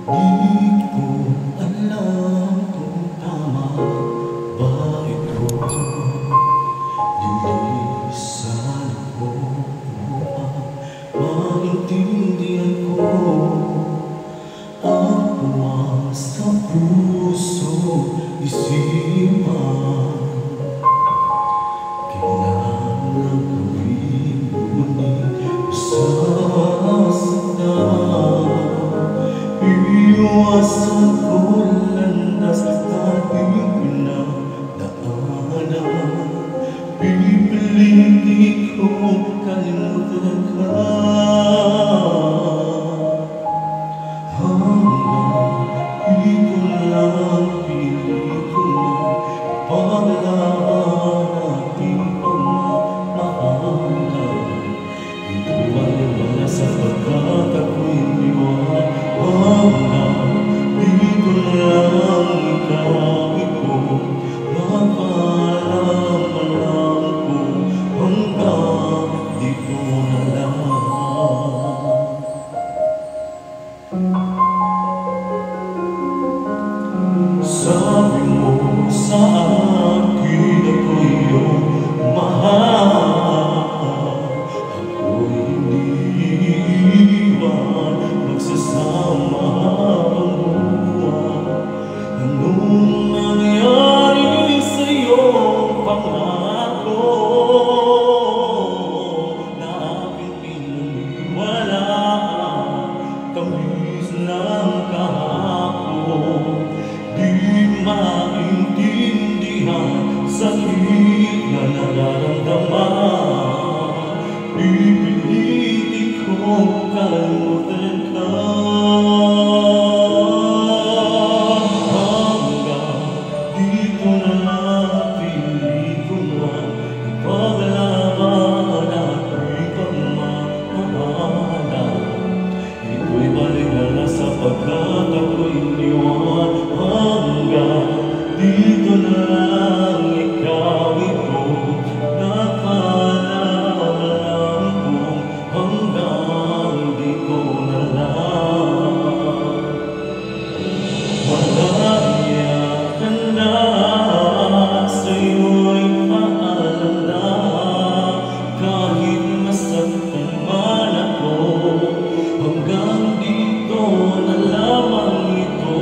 Di ko alam kung tama ba ito. Lilisan ko upang maintindihan ko ang puwang sa puso, isipan. Kailangan gawin, ngunit masasaktan. Iwasan ko landas tayong pinagdaanan. Pipilitin kong kalimutan ka hanggang ito lang piling ko ipaglaban ating pagmamahalan. Ito'y wala sapagkat ako'y iniwan hanggang dito lang ikaw ito. Napaalam-alam ko hanggang dito na lang. Sabi mo sa akin ako'y iyong mahal. Ako'y hindi iiwan, magsasama ang buwan. Anong nangyari sa iyong pangako na aking pinaniwalaan? Tamis ng kahapon, di maintindihan, sakit na nararamdaman. Pipilitin kong kalimutan ka hanggang dito na lang. Pilit ko man ipaglaban ako'y pagmamahalan. Ito'y balingala sapagkat ako'y iniwan hanggang dito na lang ikaw ito. Napaalam-alam ko hanggang dito na lang. Malayan na sa'yo'y paalam na, kahit masaktan man ako, hanggang dito na lamang ito.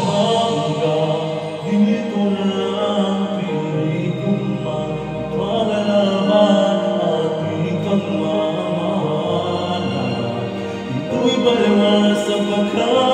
Hanggang dito na lang, pilit ko man ipaglaban ating pagmamahalan. Ito'y baliwala sapagkat